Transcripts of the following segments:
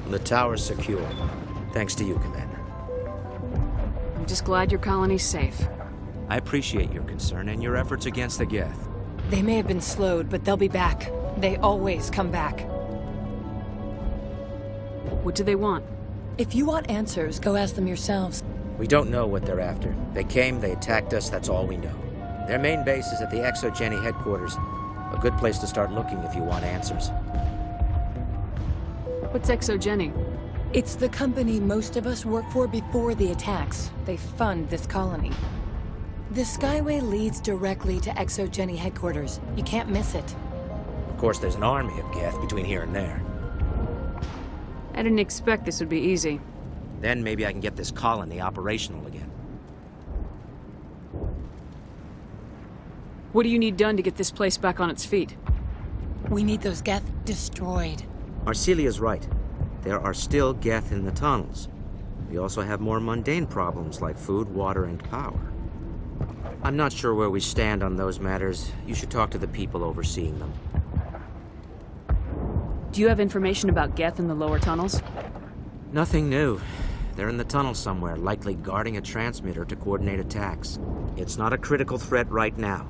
The tower's secure. Thanks to you, Commander. I'm just glad your colony's safe. I appreciate your concern and your efforts against the Geth. They may have been slowed, but they'll be back. They always come back. What do they want? If you want answers, go ask them yourselves. We don't know what they're after. They came, they attacked us, that's all we know. Their main base is at the Exogeny headquarters. A good place to start looking if you want answers. What's Exogeny? It's the company most of us work for before the attacks. They fund this colony. The Skyway leads directly to Exogeny headquarters. You can't miss it. Of course, there's an army of Geth between here and there. I didn't expect this would be easy. Then maybe I can get this colony operational again. What do you need done to get this place back on its feet? We need those Geth destroyed. Arcelia's right. There are still Geth in the tunnels. We also have more mundane problems like food, water, and power. I'm not sure where we stand on those matters. You should talk to the people overseeing them. Do you have information about Geth in the lower tunnels? Nothing new. They're in the tunnel somewhere, likely guarding a transmitter to coordinate attacks. It's not a critical threat right now,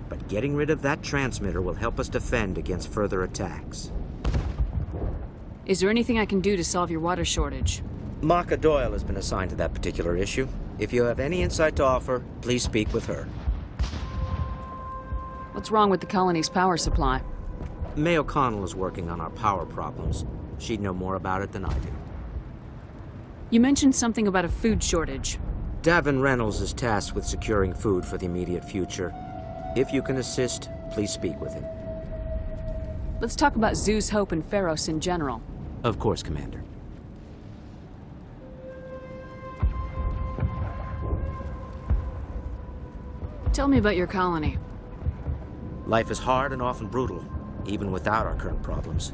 but getting rid of that transmitter will help us defend against further attacks. Is there anything I can do to solve your water shortage? Maka Doyle has been assigned to that particular issue. If you have any insight to offer, please speak with her. What's wrong with the colony's power supply? May O'Connell is working on our power problems. She'd know more about it than I do. You mentioned something about a food shortage. Davin Reynolds is tasked with securing food for the immediate future. If you can assist, please speak with him. Let's talk about Zeus, Hope, and Pharos in general. Of course, Commander. Tell me about your colony. Life is hard and often brutal, even without our current problems.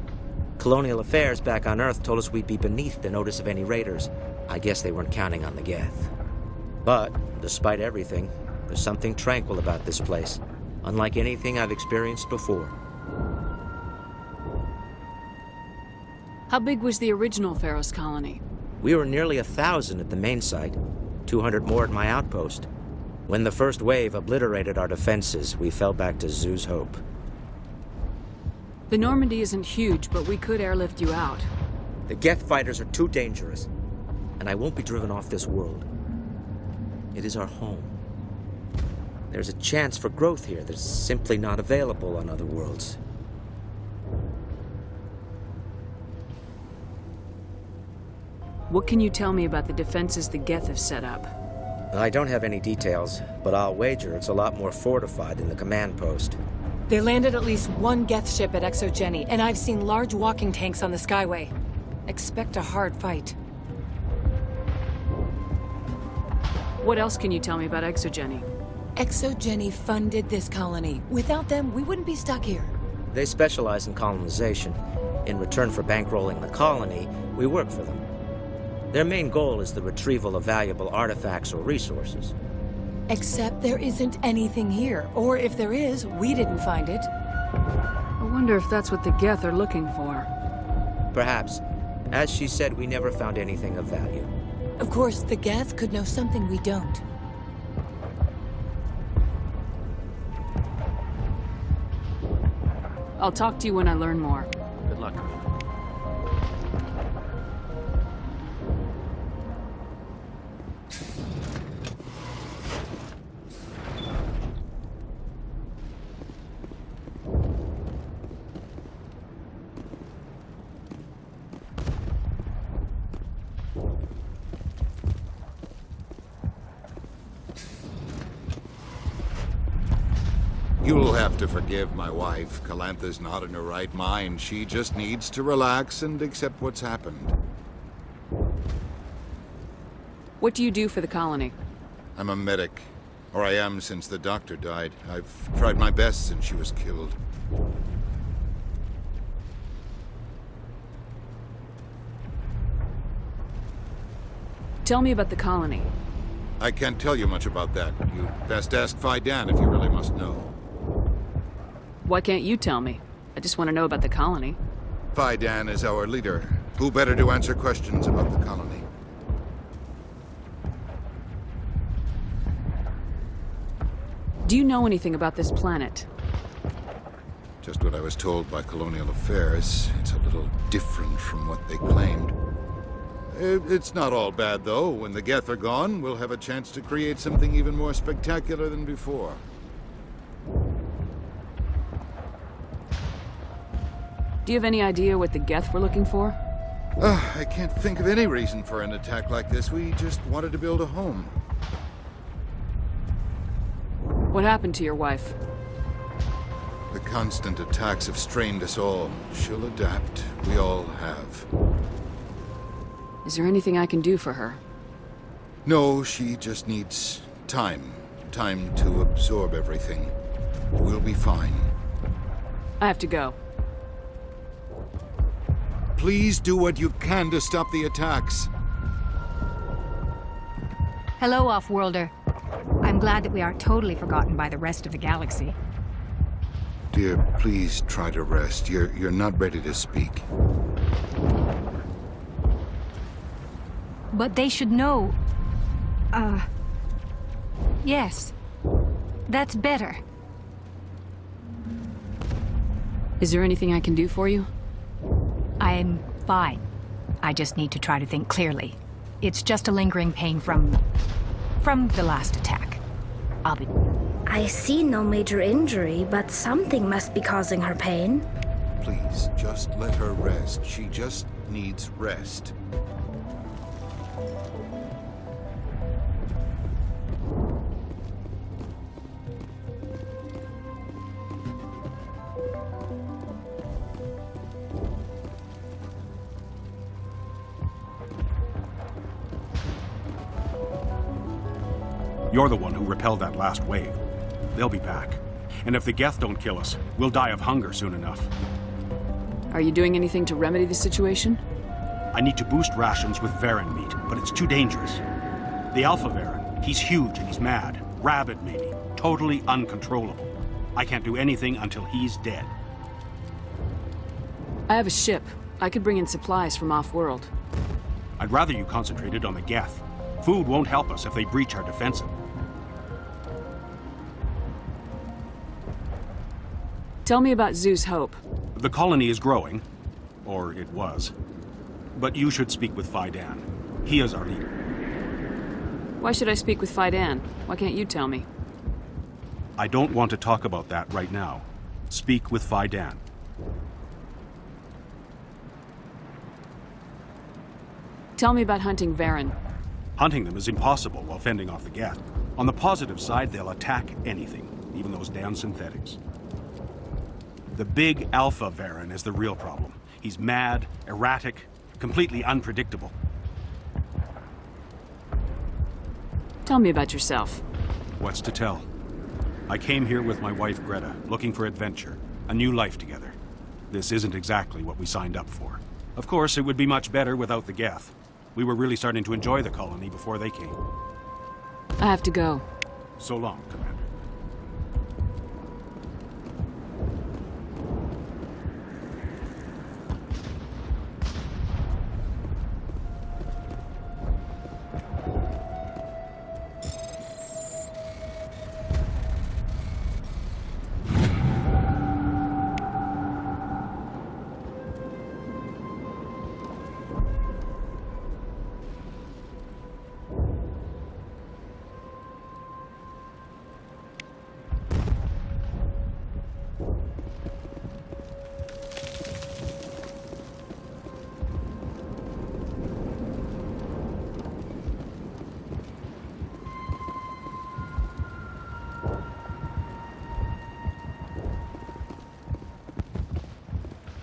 Colonial affairs back on Earth told us we'd be beneath the notice of any raiders. I guess they weren't counting on the Geth. But, despite everything, there's something tranquil about this place, unlike anything I've experienced before. How big was the original Pharos colony? We were nearly 1,000 at the main site, 200 more at my outpost. When the first wave obliterated our defenses, we fell back to Zeus Hope. The Normandy isn't huge, but we could airlift you out. The Geth fighters are too dangerous, and I won't be driven off this world. It is our home. There's a chance for growth here that's simply not available on other worlds. What can you tell me about the defenses the Geth have set up? I don't have any details, but I'll wager it's a lot more fortified than the command post. They landed at least one Geth ship at Exogeny, and I've seen large walking tanks on the Skyway. Expect a hard fight. What else can you tell me about Exogeny? Exogeny funded this colony. Without them, we wouldn't be stuck here. They specialize in colonization. In return for bankrolling the colony, we work for them. Their main goal is the retrieval of valuable artifacts or resources. Except there isn't anything here, or if there is, we didn't find it. I wonder if that's what the Geth are looking for. Perhaps. As she said, we never found anything of value. Of course, the Geth could know something we don't. I'll talk to you when I learn more. Good luck, Commander. You'll have to forgive my wife. Calantha's not in her right mind. She just needs to relax and accept what's happened. What do you do for the colony? I'm a medic. Or I am since the doctor died. I've tried my best since she was killed. Tell me about the colony. I can't tell you much about that. You best ask Fidan if you really must know. Why can't you tell me? I just want to know about the colony. Fidan is our leader. Who better to answer questions about the colony? Do you know anything about this planet? Just what I was told by Colonial Affairs. It's a little different from what they claimed. It's not all bad, though. When the Geth are gone, we'll have a chance to create something even more spectacular than before. Do you have any idea what the Geth were looking for? I can't think of any reason for an attack like this. We just wanted to build a home. What happened to your wife? The constant attacks have strained us all. She'll adapt. We all have. Is there anything I can do for her? No, she just needs time. Time to absorb everything. We'll be fine. I have to go. Please do what you can to stop the attacks. Hello, Off-Worlder. I'm glad that we aren't totally forgotten by the rest of the galaxy. Dear, please try to rest. You're not ready to speak. But they should know... Yes. That's better. Is there anything I can do for you? I'm fine. I just need to try to think clearly. It's just a lingering pain from the last attack. I'll be... I see no major injury, but something must be causing her pain. Please, just let her rest. She just needs rest. You're the one who repelled that last wave. They'll be back. And if the Geth don't kill us, we'll die of hunger soon enough. Are you doing anything to remedy the situation? I need to boost rations with Varen meat, but it's too dangerous. The Alpha Varen, he's huge and he's mad. Rabid, maybe. Totally uncontrollable. I can't do anything until he's dead. I have a ship. I could bring in supplies from off-world. I'd rather you concentrated on the Geth. Food won't help us if they breach our defensive. Tell me about Zeus Hope. The colony is growing. Or it was. But you should speak with Fidan. He is our leader. Why should I speak with Fidan? Why can't you tell me? I don't want to talk about that right now. Speak with Fidan. Tell me about hunting Varen. Hunting them is impossible while fending off the Geth. On the positive side, they'll attack anything, even those damn synthetics. The big Alpha Varen is the real problem. He's mad, erratic, completely unpredictable. Tell me about yourself. What's to tell? I came here with my wife Greta, looking for adventure, a new life together. This isn't exactly what we signed up for. Of course, it would be much better without the Geth. We were really starting to enjoy the colony before they came. I have to go. So long, Commander.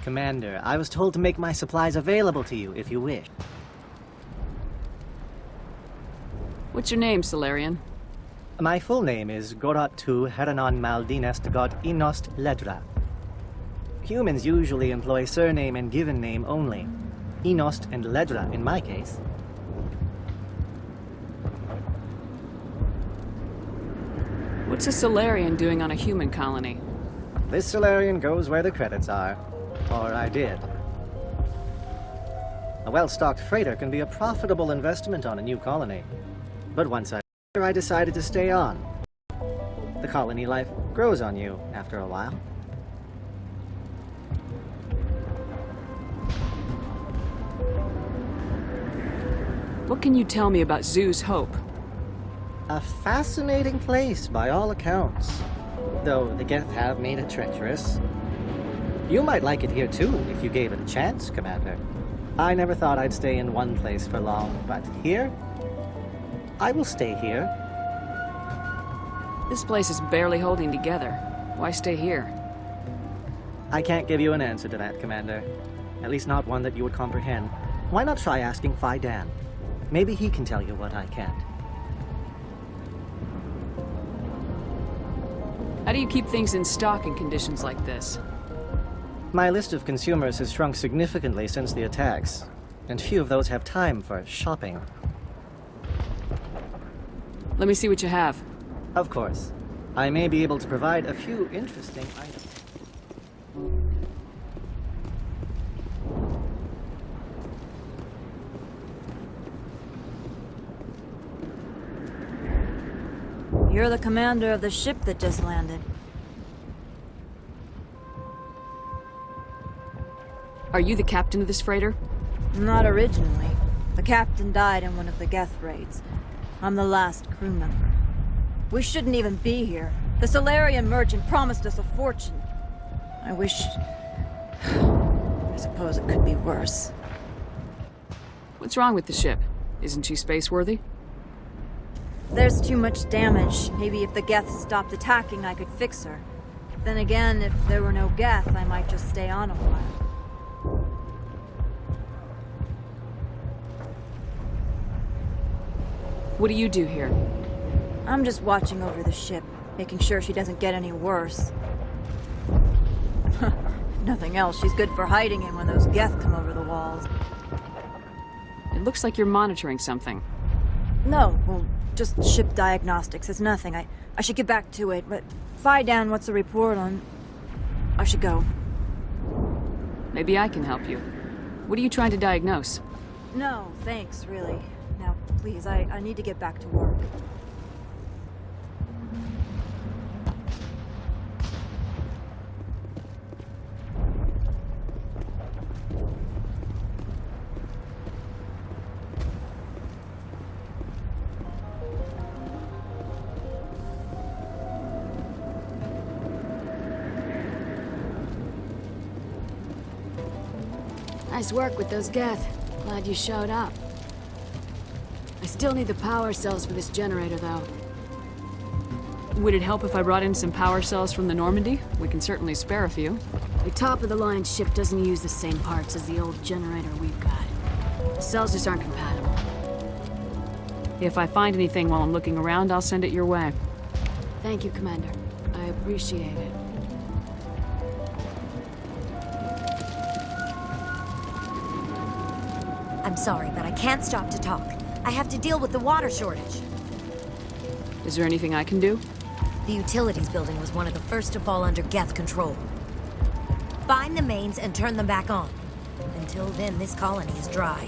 Commander, I was told to make my supplies available to you if you wish. What's your name, Solarian? My full name is Gorat tu Heranon Maldinest God Inost Ledra. Humans usually employ surname and given name only. Inost and Ledra in my case. What's a Solarian doing on a human colony? This Solarian goes where the credits are. Or I did. A well-stocked freighter can be a profitable investment on a new colony. But once I decided to stay on. The colony life grows on you after a while. What can you tell me about Zoo's Hope? A fascinating place by all accounts. Though the Geth have made it treacherous. You might like it here too, if you gave it a chance, Commander. I never thought I'd stay in one place for long, but here? I will stay here. This place is barely holding together. Why stay here? I can't give you an answer to that, Commander. At least not one that you would comprehend. Why not try asking Phi Dan? Maybe he can tell you what I can't. How do you keep things in stock in conditions like this? My list of consumers has shrunk significantly since the attacks, and few of those have time for shopping. Let me see what you have. Of course. I may be able to provide a few interesting items. You're the commander of the ship that just landed. Are you the captain of this freighter? Not originally. The captain died in one of the Geth raids. I'm the last crew member. We shouldn't even be here. The Solarian merchant promised us a fortune. I wish... I suppose it could be worse. What's wrong with the ship? Isn't she space-worthy? There's too much damage. Maybe if the Geth stopped attacking, I could fix her. Then again, if there were no Geth, I might just stay on a while. What do you do here? I'm just watching over the ship, making sure she doesn't get any worse. If nothing else, she's good for hiding in when those Geth come over the walls. It looks like you're monitoring something. No, well, just ship diagnostics. It's nothing. I should get back to it, but Phi Dan, what's the report on... I should go. Maybe I can help you. What are you trying to diagnose? No, thanks, really. Now, please, I need to get back to work. Nice work with those Geth. Glad you showed up. I still need the power cells for this generator, though. Would it help if I brought in some power cells from the Normandy? We can certainly spare a few. The top-of-the-line ship doesn't use the same parts as the old generator we've got. The cells just aren't compatible. If I find anything while I'm looking around, I'll send it your way. Thank you, Commander. I appreciate it. I'm sorry, but I can't stop to talk. I have to deal with the water shortage. Is there anything I can do? The utilities building was one of the first to fall under Geth control. Find the mains and turn them back on. Until then, this colony is dry.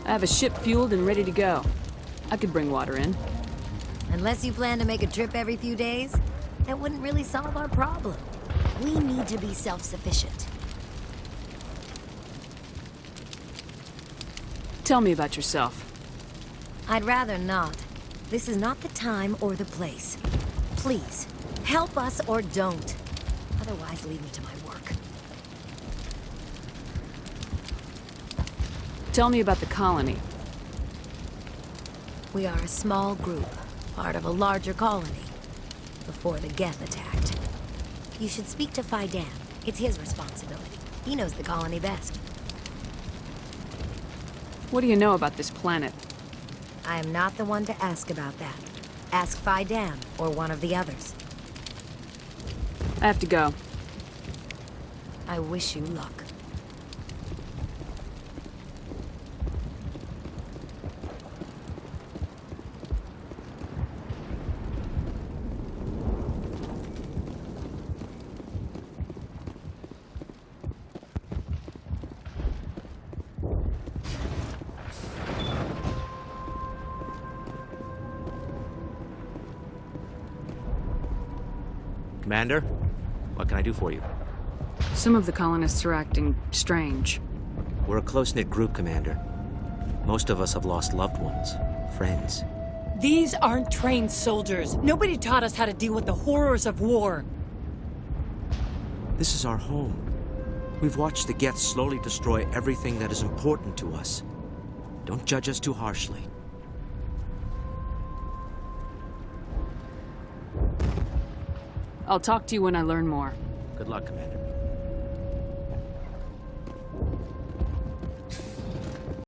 I have a ship fueled and ready to go. I could bring water in. Unless you plan to make a trip every few days, that wouldn't really solve our problem. We need to be self-sufficient. Tell me about yourself. I'd rather not. This is not the time or the place. Please, help us or don't. Otherwise, leave me to my work. Tell me about the colony. We are a small group, part of a larger colony, before the Geth attacked. You should speak to Phi Dan. It's his responsibility. He knows the colony best. What do you know about this planet? I am not the one to ask about that. Ask Phi Dan or one of the others. I have to go. I wish you luck. Commander, what can I do for you? Some of the colonists are acting strange. We're a close-knit group, Commander. Most of us have lost loved ones, friends. These aren't trained soldiers. Nobody taught us how to deal with the horrors of war. This is our home. We've watched the Geth slowly destroy everything that is important to us. Don't judge us too harshly. I'll talk to you when I learn more. Good luck, Commander.